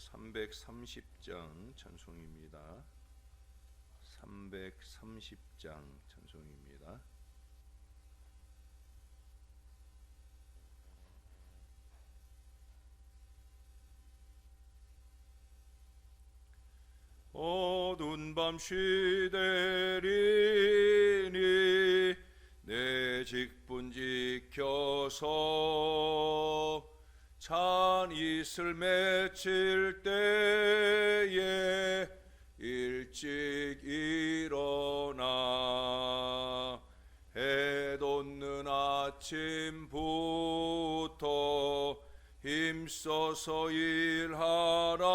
330장 찬송입니다. 330장 찬송입니다. 어두운 밤 시대리니 내 직분 지켜서 찬 이슬 맺힐 때에 일찍 일어나 해 돋는 아침부터 힘써서 일하라.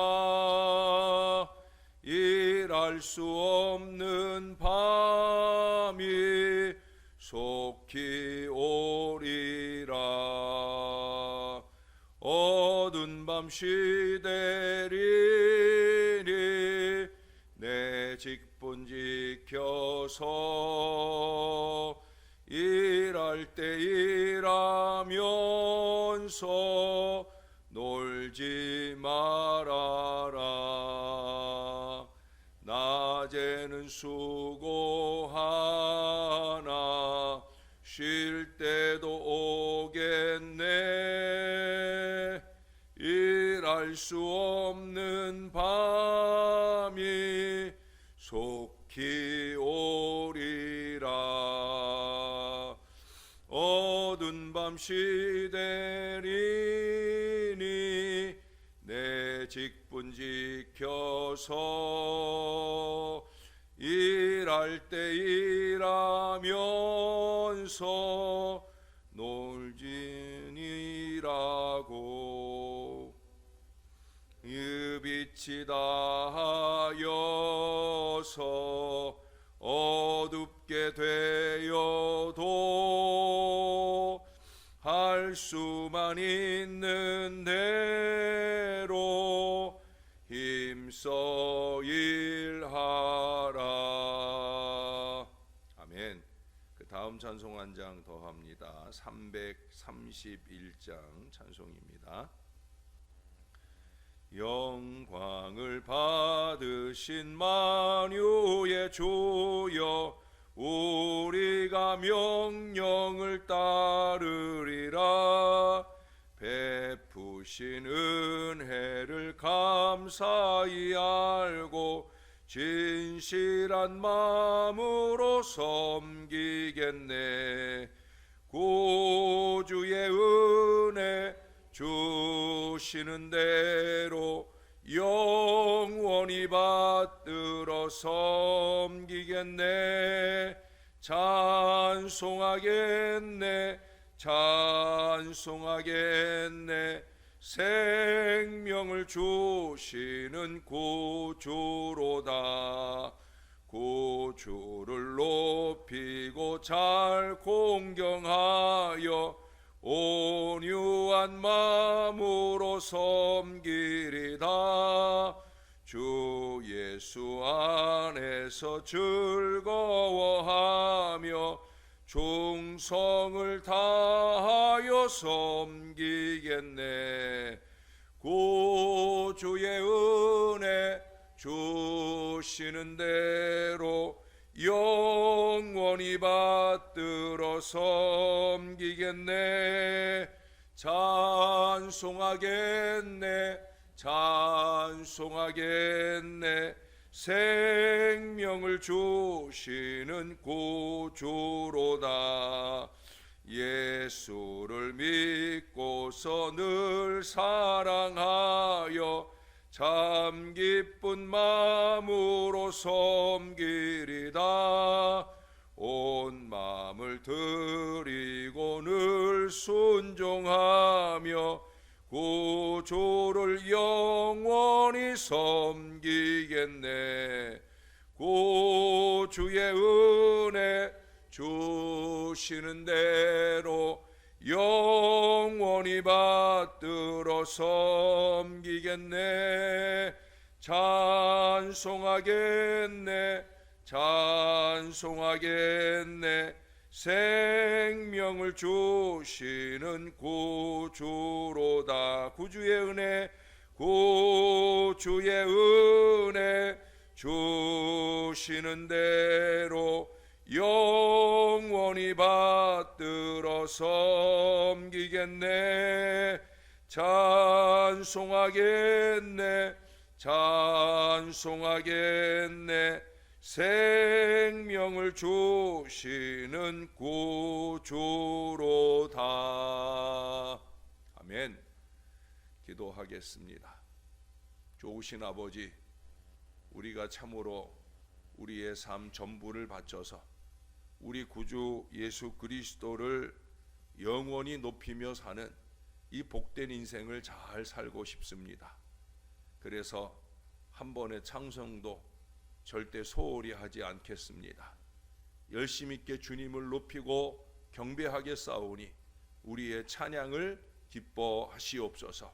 일할 수 없는 밤이 속히 오리라. 어두운 밤 시대리니 내 직분 지켜서 일할 때 일하면서 놀지 말아라. 낮에는 수고하나 쉴 때도 오겠네. 일할 수 없는 밤이 속히 오리라. 어두운 밤 시대리니 내 직분 지켜서 일할 때 일하면서 놀지니라고. 이 빛이 다하여서 어둡게 되어도 할 수만 있는 대로 힘써 일하라. 아멘. 그 다음 찬송 한 장 더 합니다. 331장 찬송입니다. 영광을 받으신 만유의 주여, 우리가 명령을 따르리라. 베푸신 은혜를 감사히 알고 진실한 마음으로 섬기겠네. 구주의 은혜 주시는 대로 영원히 받들어 섬기겠네. 찬송하겠네, 찬송하겠네. 생명을 주시는 구주로다. 구주를 높이고 잘 공경하여 온유한 마음으로 섬기리다. 주 예수 안에서 즐거워하며 충성을 다하여 섬기겠네. 구주의 은혜 주시는 대로 영원히 받들어 섬기겠네. 찬송하겠네, 찬송하겠네. 생명을 주시는 구주로다. 예수를 믿고서 늘 사랑하여 참 기쁜 마음으로 섬기리다. 온 마음을 드리고 늘 순종하며 구주를 영원히 섬기겠네. 구주의 은혜 주시는 대로 영원히 받들어 섬기겠네. 찬송하겠네, 찬송하겠네. 생명을 주시는 구주로다. 구주의 은혜, 구주의 은혜 주시는 대로 영원히 받들어 섬기겠네. 찬송하겠네. 찬송하겠네. 생명을 주시는 구주로다. 아멘. 기도하겠습니다. 좋으신 아버지, 우리가 참으로 우리의 삶 전부를 바쳐서 우리 구주 예수 그리스도를 영원히 높이며 사는 이 복된 인생을 잘 살고 싶습니다. 그래서 한 번의 찬송도 절대 소홀히 하지 않겠습니다. 열심 있게 주님을 높이고 경배하게 싸우니 우리의 찬양을 기뻐하시옵소서.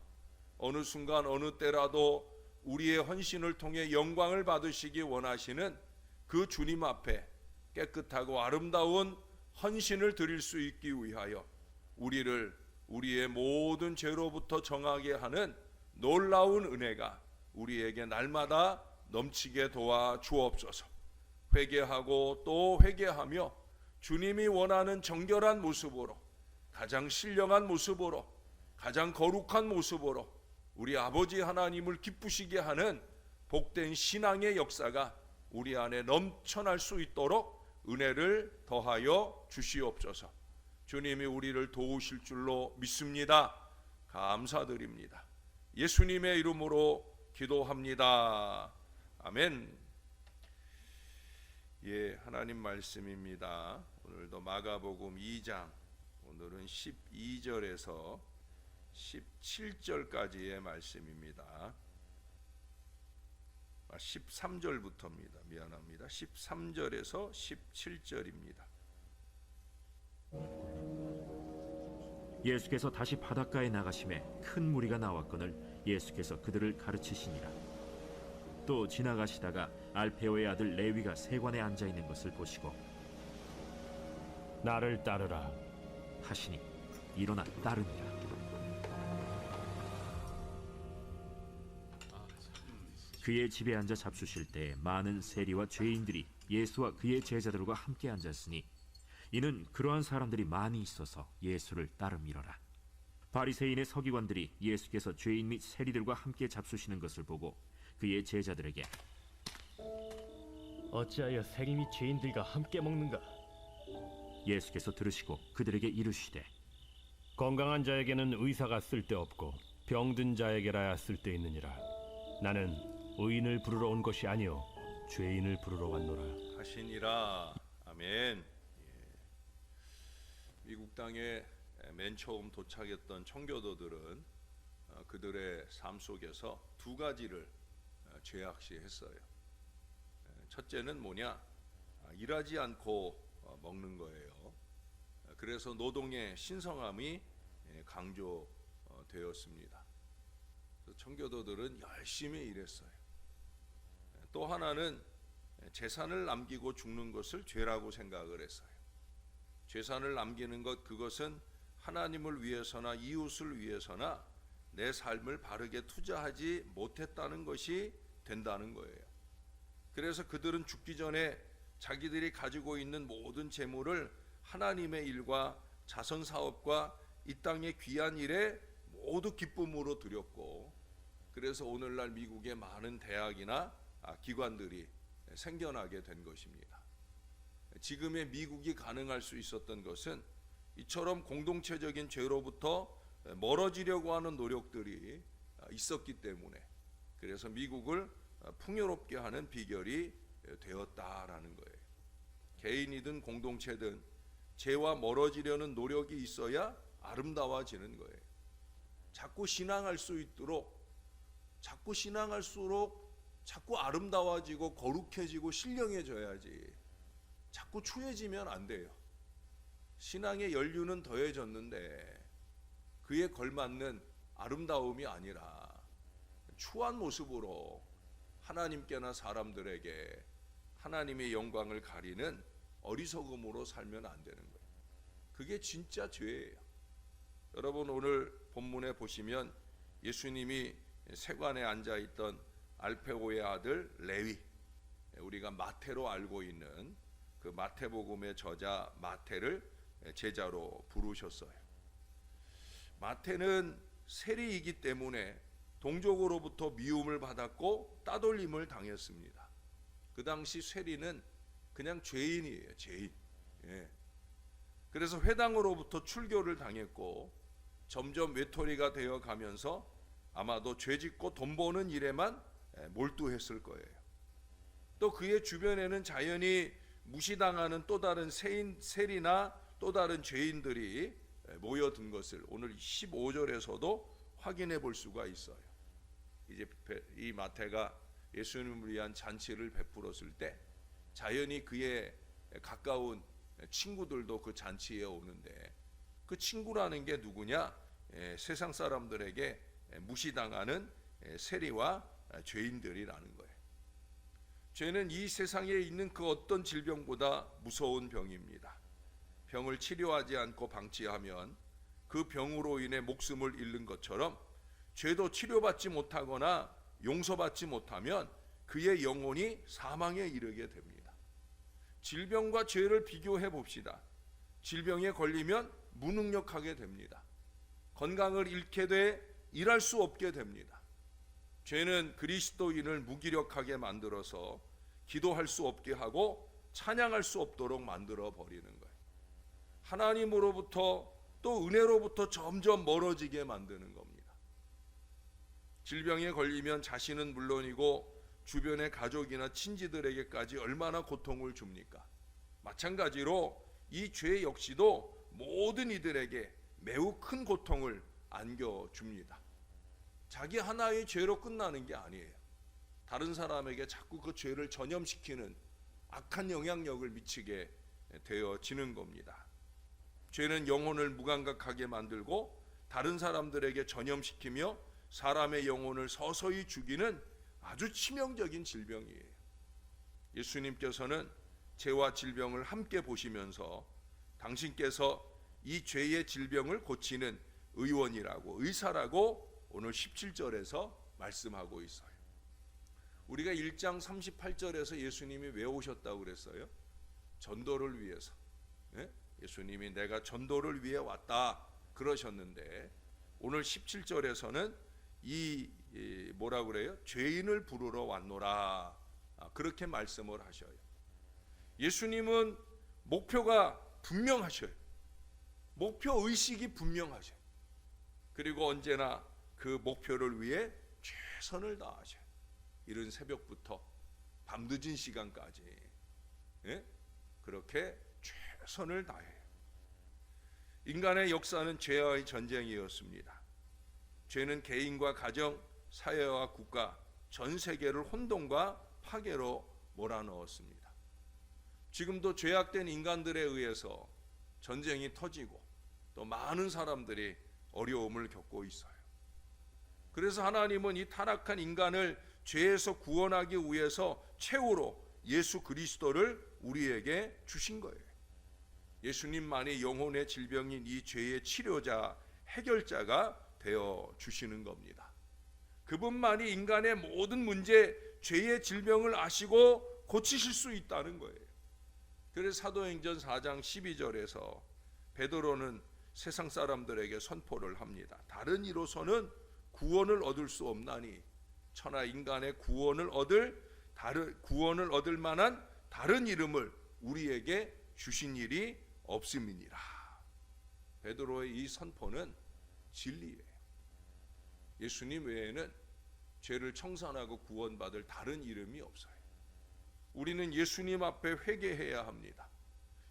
어느 순간 어느 때라도 우리의 헌신을 통해 영광을 받으시기 원하시는 그 주님 앞에 깨끗하고 아름다운 헌신을 드릴 수 있기 위하여 우리를 우리의 모든 죄로부터 정하게 하는 놀라운 은혜가 우리에게 날마다 넘치게 도와 주옵소서. 회개하고 또 회개하며 주님이 원하는 정결한 모습으로, 가장 신령한 모습으로, 가장 거룩한 모습으로 우리 아버지 하나님을 기쁘시게 하는 복된 신앙의 역사가 우리 안에 넘쳐날 수 있도록 은혜를 더하여 주시옵소서. 주님이 우리를 도우실 줄로 믿습니다. 감사드립니다. 예수님의 이름으로 기도합니다. 아멘. 예, 하나님 말씀입니다. 오늘도 마가복음 2장, 오늘은 12절에서 17절까지의 말씀입니다. 13절부터입니다. 미안합니다. 13절에서 17절입니다. 예수께서 다시 바닷가에 나가심에 큰 무리가 나왔거늘 예수께서 그들을 가르치시니라. 또 지나가시다가 알페오의 아들 레위가 세관에 앉아 있는 것을 보시고 나를 따르라 하시니 일어나 따르니라. 그의 집에 앉아 잡수실 때 많은 세리와 죄인들이 예수와 그의 제자들과 함께 앉았으니 이는 그러한 사람들이 많이 있어서 예수를 따름이러라. 바리새인의 서기관들이 예수께서 죄인 및 세리들과 함께 잡수시는 것을 보고 그의 제자들에게 어찌하여 세리 및 죄인들과 함께 먹는가? 예수께서 들으시고 그들에게 이르시되 건강한 자에게는 의사가 쓸데없고 병든 자에게라야 쓸데있느니라. 나는 의인을 부르러 온 것이 아니요 죄인을 부르러 왔노라 하시니라. 아멘. 미국 땅에 맨 처음 도착했던 청교도들은 그들의 삶 속에서 두 가지를 죄악시했어요. 첫째는 뭐냐? 일하지 않고 먹는 거예요. 그래서 노동의 신성함이 강조되었습니다. 청교도들은 열심히 일했어요. 또 하나는 재산을 남기고 죽는 것을 죄라고 생각을 했어요. 재산을 남기는 것, 그것은 하나님을 위해서나 이웃을 위해서나 내 삶을 바르게 투자하지 못했다는 것이 된다는 거예요. 그래서 그들은 죽기 전에 자기들이 가지고 있는 모든 재물을 하나님의 일과 자선 사업과 이 땅의 귀한 일에 모두 기쁨으로 드렸고, 그래서 오늘날 미국의 많은 대학이나 기관들이 생겨나게 된 것입니다. 지금의 미국이 가능할 수 있었던 것은 이처럼 공동체적인 죄로부터 멀어지려고 하는 노력들이 있었기 때문에, 그래서 미국을 풍요롭게 하는 비결이 되었다라는 거예요. 개인이든 공동체든 죄와 멀어지려는 노력이 있어야 아름다워지는 거예요. 자꾸 신앙할 수 있도록, 자꾸 신앙할수록 자꾸 아름다워지고 거룩해지고 신령해져야지. 자꾸 추해지면 안 돼요. 신앙의 연륜은 더해졌는데 그에 걸맞는 아름다움이 아니라 추한 모습으로 하나님께나 사람들에게 하나님의 영광을 가리는 어리석음으로 살면 안 되는 거예요. 그게 진짜 죄예요. 여러분, 오늘 본문에 보시면 예수님이 세관에 앉아 있던 알페오의 아들 레위, 우리가 마태로 알고 있는 그 마태복음의 저자 마태를 제자로 부르셨어요. 마태는 세리이기 때문에 동족으로부터 미움을 받았고 따돌림을 당했습니다. 그 당시 세리는 그냥 죄인이에요, 죄인. 그래서 회당으로부터 출교를 당했고 점점 외톨이가 되어 가면서 아마도 죄짓고 돈 버는 일에만 몰두했을 거예요. 또 그의 주변에는 자연히 무시당하는 또 다른 세리나 또 다른 죄인들이 모여든 것을 오늘 15절에서도 확인해 볼 수가 있어요. 이제 이 마태가 예수님을 위한 잔치를 베풀었을 때 자연히 그의 가까운 친구들도 그 잔치에 오는데, 그 친구라는 게 누구냐? 세상 사람들에게 무시당하는 세리와 죄인들이라는 거예요. 죄는 이 세상에 있는 그 어떤 질병보다 무서운 병입니다. 병을 치료하지 않고 방치하면 그 병으로 인해 목숨을 잃는 것처럼 죄도 치료받지 못하거나 용서받지 못하면 그의 영혼이 사망에 이르게 됩니다. 질병과 죄를 비교해 봅시다. 질병에 걸리면 무능력하게 됩니다. 건강을 잃게 돼 일할 수 없게 됩니다. 죄는 그리스도인을 무기력하게 만들어서 기도할 수 없게 하고 찬양할 수 없도록 만들어 버리는 거예요. 하나님으로부터 또 은혜로부터 점점 멀어지게 만드는 겁니다. 질병에 걸리면 자신은 물론이고 주변의 가족이나 친지들에게까지 얼마나 고통을 줍니까? 마찬가지로 이 죄 역시도 모든 이들에게 매우 큰 고통을 안겨줍니다. 자기 하나의 죄로 끝나는 게 아니에요. 다른 사람에게 자꾸 그 죄를 전염시키는 악한 영향력을 미치게 되어지는 겁니다. 죄는 영혼을 무감각하게 만들고 다른 사람들에게 전염시키며 사람의 영혼을 서서히 죽이는 아주 치명적인 질병이에요. 예수님께서는 죄와 질병을 함께 보시면서 당신께서 이 죄의 질병을 고치는 의원이라고, 의사라고 오늘 17절에서 말씀하고 있어요. 우리가 1장 38절에서 예수님이 왜 오셨다고 그랬어요? 전도를 위해서. 예수님이 내가 전도를 위해 왔다 그러셨는데, 오늘 17절에서는 뭐라 그래요? 죄인을 부르러 왔노라, 그렇게 말씀을 하셔요. 예수님은 목표가 분명하셔요. 목표 의식이 분명하셔요. 그리고 언제나 그 목표를 위해 최선을 다하셔요. 이른 새벽부터 밤늦은 시간까지 그렇게 최선을 다해요. 인간의 역사는 죄와의 전쟁이었습니다. 죄는 개인과 가정, 사회와 국가, 전 세계를 혼돈과 파괴로 몰아넣었습니다. 지금도 죄악된 인간들에 의해서 전쟁이 터지고 또 많은 사람들이 어려움을 겪고 있어요. 그래서 하나님은 이 타락한 인간을 죄에서 구원하기 위해서 최후로 예수 그리스도를 우리에게 주신 거예요. 예수님만이 영혼의 질병인 이 죄의 치료자, 해결자가 되어 주시는 겁니다. 그분만이 인간의 모든 문제, 죄의 질병을 아시고 고치실 수 있다는 거예요. 그래서 사도행전 4장 12절에서 베드로는 세상 사람들에게 선포를 합니다. 다른 이로서는 구원을 얻을 수 없나니 천하 인간의 구원을 얻을 만한 다른 이름을 우리에게 주신 일이 없음이니라. 베드로의 이 선포는 진리예요. 예수님 외에는 죄를 청산하고 구원받을 다른 이름이 없어요. 우리는 예수님 앞에 회개해야 합니다.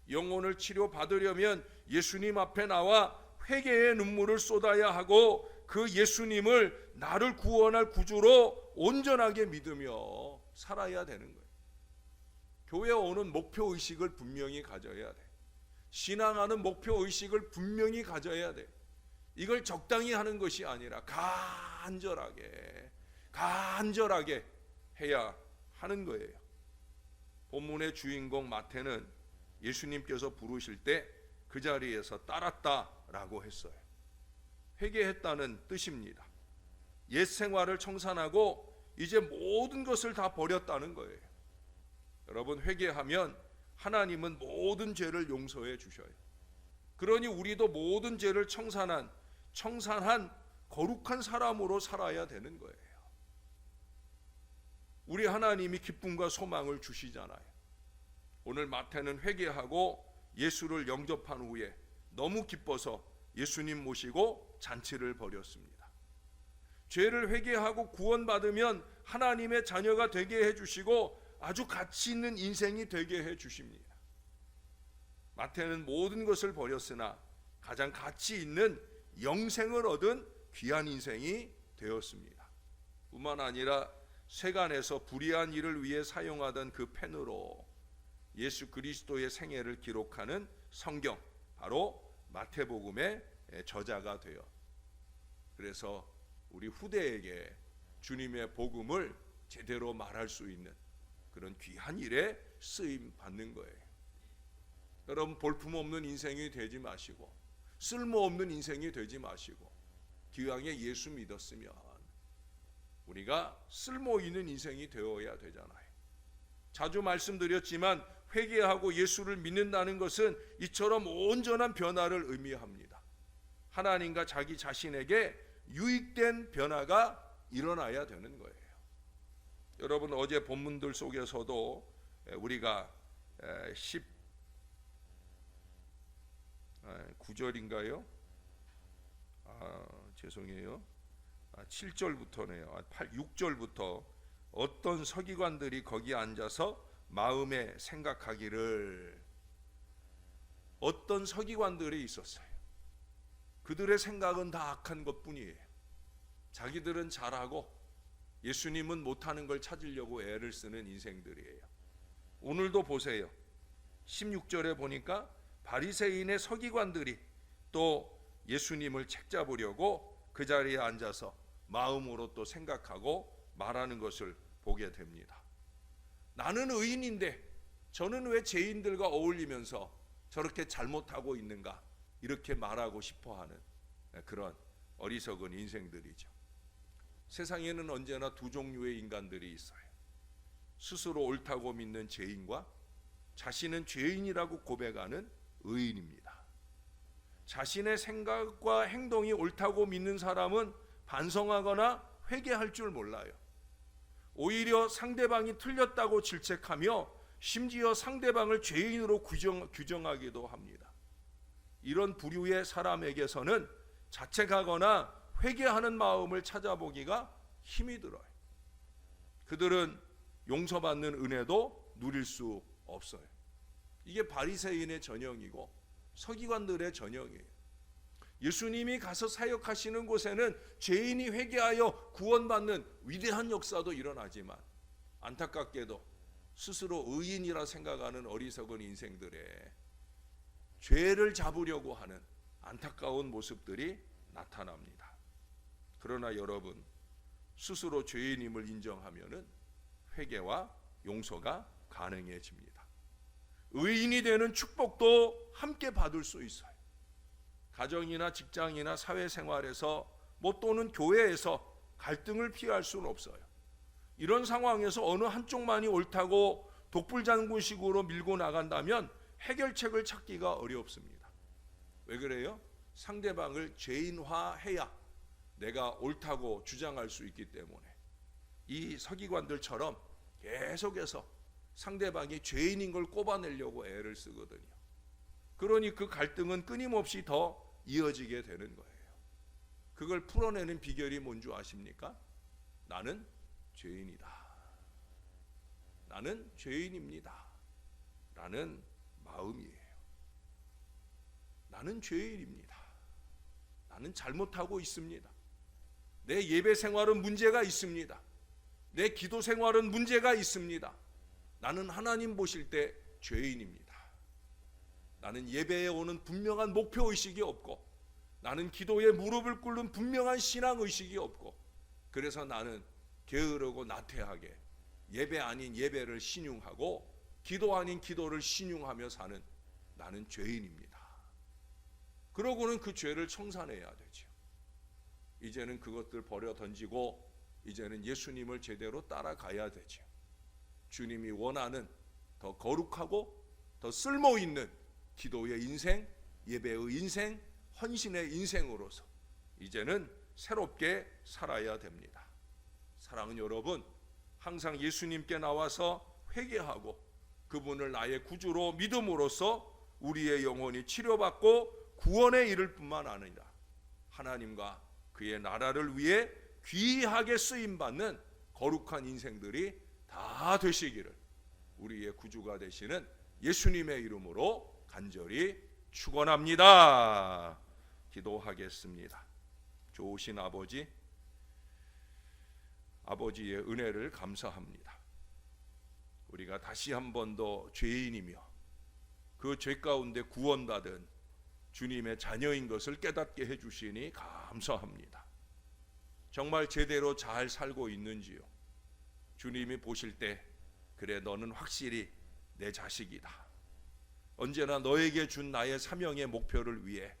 영혼을 치료받으려면 예수님 앞에 나와 회개의 눈물을 쏟아야 하고 그 예수님을 나를 구원할 구주로 온전하게 믿으며 살아야 되는 거예요. 교회에 오는 목표의식을 분명히 가져야 돼. 신앙하는 목표의식을 분명히 가져야 돼. 이걸 적당히 하는 것이 아니라 간절하게 해야 하는 거예요. 본문의 주인공 마태는 예수님께서 부르실 때 그 자리에서 따랐다라고 했어요. 회개했다는 뜻입니다. 옛 생활을 청산하고 이제 모든 것을 다 버렸다는 거예요. 여러분, 회개하면 하나님은 모든 죄를 용서해 주셔요. 그러니 우리도 모든 죄를 청산한 거룩한 사람으로 살아야 되는 거예요. 우리 하나님이 기쁨과 소망을 주시잖아요. 오늘 마태는 회개하고 예수를 영접한 후에 너무 기뻐서 예수님 모시고 잔치를 벌였습니다. 죄를 회개하고 구원받으면 하나님의 자녀가 되게 해주시고 아주 가치 있는 인생이 되게 해주십니다. 마태는 모든 것을 버렸으나 가장 가치 있는 영생을 얻은 귀한 인생이 되었습니다. 뿐만 아니라 세간에서 불의한 일을 위해 사용하던 그 펜으로 예수 그리스도의 생애를 기록하는 성경, 바로 마태복음의 저자가 되어 그래서 우리 후대에게 주님의 복음을 제대로 말할 수 있는 그런 귀한 일에 쓰임 받는 거예요. 여러분, 볼품없는 인생이 되지 마시고 쓸모없는 인생이 되지 마시고 기왕에 예수 믿었으면 우리가 쓸모있는 인생이 되어야 되잖아요. 자주 말씀드렸지만 회개하고 예수를 믿는다는 것은 이처럼 온전한 변화를 의미합니다. 하나님과 자기 자신에게 유익된 변화가 일어나야 되는 거예요. 여러분, 어제 본문들 속에서도 우리가 19절인가요? 죄송해요. 7절부터네요. 6절부터 어떤 서기관들이 거기 앉아서 마음에 생각하기를, 어떤 서기관들이 있었어요. 그들의 생각은 다 악한 것뿐이에요. 자기들은 잘하고 예수님은 못하는 걸 찾으려고 애를 쓰는 인생들이에요. 오늘도 보세요. 16절에 보니까 바리새인의 서기관들이 또 예수님을 책잡으려고 그 자리에 앉아서 마음으로 또 생각하고 말하는 것을 보게 됩니다. 나는 의인인데 저는 왜 죄인들과 어울리면서 저렇게 잘못하고 있는가, 이렇게 말하고 싶어하는 그런 어리석은 인생들이죠. 세상에는 언제나 두 종류의 인간들이 있어요. 스스로 옳다고 믿는 죄인과 자신은 죄인이라고 고백하는 의인입니다. 자신의 생각과 행동이 옳다고 믿는 사람은 반성하거나 회개할 줄 몰라요. 오히려 상대방이 틀렸다고 질책하며 심지어 상대방을 죄인으로 규정하기도 합니다. 이런 부류의 사람에게서는 자책하거나 회개하는 마음을 찾아보기가 힘이 들어요. 그들은 용서받는 은혜도 누릴 수 없어요. 이게 바리새인의 전형이고 서기관들의 전형이에요. 예수님이 가서 사역하시는 곳에는 죄인이 회개하여 구원받는 위대한 역사도 일어나지만 안타깝게도 스스로 의인이라 생각하는 어리석은 인생들의 죄를 잡으려고 하는 안타까운 모습들이 나타납니다. 그러나 여러분, 스스로 죄인임을 인정하면은 회개와 용서가 가능해집니다. 의인이 되는 축복도 함께 받을 수 있어요. 가정이나 직장이나 사회생활에서 또는 교회에서 갈등을 피할 수는 없어요. 이런 상황에서 어느 한쪽만이 옳다고 독불장군식으로 밀고 나간다면 해결책을 찾기가 어렵습니다. 왜 그래요? 상대방을 죄인화해야 내가 옳다고 주장할 수 있기 때문에 이 서기관들처럼 계속해서 상대방이 죄인인 걸 꼽아내려고 애를 쓰거든요. 그러니 그 갈등은 끊임없이 더 이어지게 되는 거예요. 그걸 풀어내는 비결이 뭔지 아십니까? 나는 죄인이다. 나는 죄인입니다. 라는 마음이에요. 나는 죄인입니다. 나는 잘못하고 있습니다. 내 예배 생활은 문제가 있습니다. 내 기도 생활은 문제가 있습니다. 나는 하나님 보실 때 죄인입니다. 나는 예배에 오는 분명한 목표의식이 없고, 나는 기도에 무릎을 꿇는 분명한 신앙의식이 없고, 그래서 나는 게으르고 나태하게 예배 아닌 예배를 신용하고 기도 아닌 기도를 신용하며 사는 나는 죄인입니다. 그러고는 그 죄를 청산해야 되죠. 이제는 그것들 버려 던지고 이제는 예수님을 제대로 따라가야 되죠. 주님이 원하는 더 거룩하고 더 쓸모있는 기도의 인생, 예배의 인생, 헌신의 인생으로서 이제는 새롭게 살아야 됩니다. 사랑하는 여러분, 항상 예수님께 나와서 회개하고 그분을 나의 구주로 믿음으로써 우리의 영혼이 치료받고 구원에 이를 뿐만 아니라 하나님과 그의 나라를 위해 귀하게 쓰임받는 거룩한 인생들이 다 되시기를 우리의 구주가 되시는 예수님의 이름으로 간절히 축원합니다. 기도하겠습니다. 좋으신 아버지, 아버지의 은혜를 감사합니다. 우리가 다시 한 번 더 죄인이며 그 죄 가운데 구원받은 주님의 자녀인 것을 깨닫게 해주시니 감사합니다. 정말 제대로 잘 살고 있는지요? 주님이 보실 때 그래 너는 확실히 내 자식이다. 언제나 너에게 준 나의 사명의 목표를 위해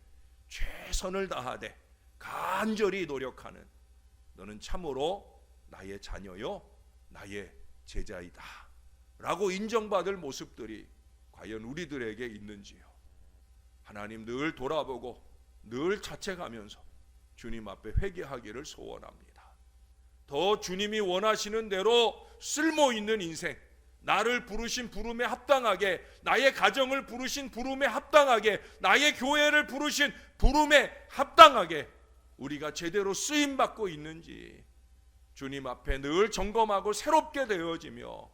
최선을 다하되 간절히 노력하는 너는 참으로 나의 자녀요 나의 제자이다 라고 인정받을 모습들이 과연 우리들에게 있는지요? 하나님 늘 돌아보고 늘 자책하면서 주님 앞에 회개하기를 소원합니다. 더 주님이 원하시는 대로 쓸모있는 인생, 나를 부르신 부름에 합당하게, 나의 가정을 부르신 부름에 합당하게, 나의 교회를 부르신 부름에 합당하게 우리가 제대로 쓰임받고 있는지 주님 앞에 늘 점검하고 새롭게 되어지며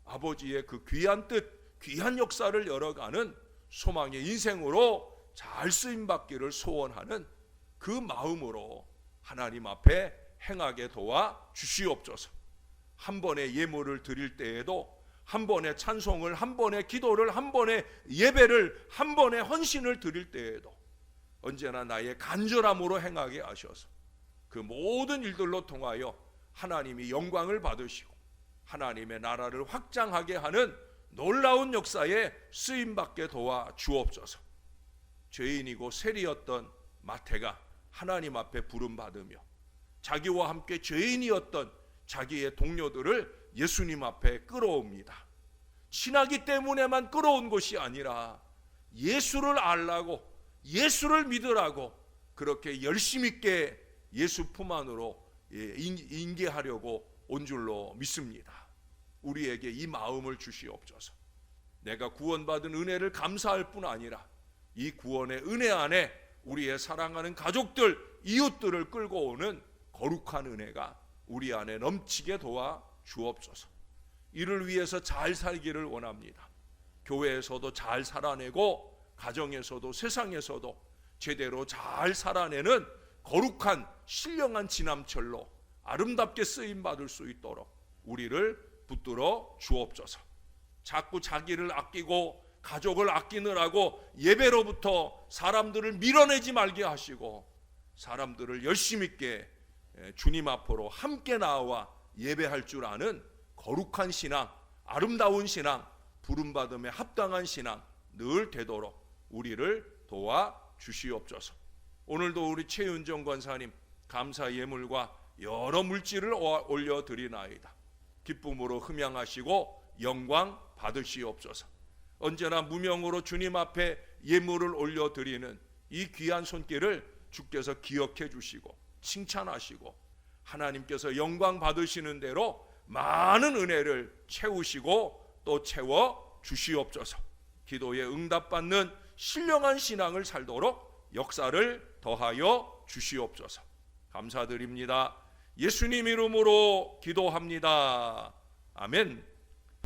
아버지의 그 귀한 뜻, 귀한 역사를 열어가는 소망의 인생으로 잘 쓰임받기를 소원하는 그 마음으로 하나님 앞에 행하게 도와 주시옵소서. 한 번의 예물을 드릴 때에도 한 번의 찬송을, 한 번의 기도를, 한 번의 예배를, 한 번의 헌신을 드릴 때에도 언제나 나의 간절함으로 행하게 하셔서 그 모든 일들로 통하여 하나님이 영광을 받으시고 하나님의 나라를 확장하게 하는 놀라운 역사에 쓰임받게 도와 주옵소서. 죄인이고 세리였던 마태가 하나님 앞에 부름받으며 자기와 함께 죄인이었던 자기의 동료들을 예수님 앞에 끌어옵니다. 친하기 때문에만 끌어온 것이 아니라 예수를 알라고, 예수를 믿으라고 그렇게 열심 있게 예수 품 안으로 인계하려고 온 줄로 믿습니다. 우리에게 이 마음을 주시옵소서. 내가 구원받은 은혜를 감사할 뿐 아니라 이 구원의 은혜 안에 우리의 사랑하는 가족들, 이웃들을 끌고 오는 거룩한 은혜가 우리 안에 넘치게 도와 주옵소서. 이를 위해서 잘 살기를 원합니다. 교회에서도 잘 살아내고 가정에서도 세상에서도 제대로 잘 살아내는 거룩한 신령한 지남철로 아름답게 쓰임받을 수 있도록 우리를 붙들어 주옵소서. 자꾸 자기를 아끼고 가족을 아끼느라고 예배로부터 사람들을 밀어내지 말게 하시고 사람들을 열심 있게 주님 앞으로 함께 나와 예배할 줄 아는 거룩한 신앙, 아름다운 신앙, 부름받음에 합당한 신앙 늘 되도록 우리를 도와 주시옵소서. 오늘도 우리 최윤정 권사님 감사 예물과 여러 물질을 올려드리나이다. 기쁨으로 흠양하시고 영광 받으시옵소서. 언제나 무명으로 주님 앞에 예물을 올려드리는 이 귀한 손길을 주께서 기억해 주시고 칭찬하시고 하나님께서 영광 받으시는 대로 많은 은혜를 채우시고 또 채워 주시옵소서. 기도에 응답받는 신령한 신앙을 살도록 역사를 더하여 주시옵소서. 감사드립니다. 예수님 이름으로 기도합니다. 아멘.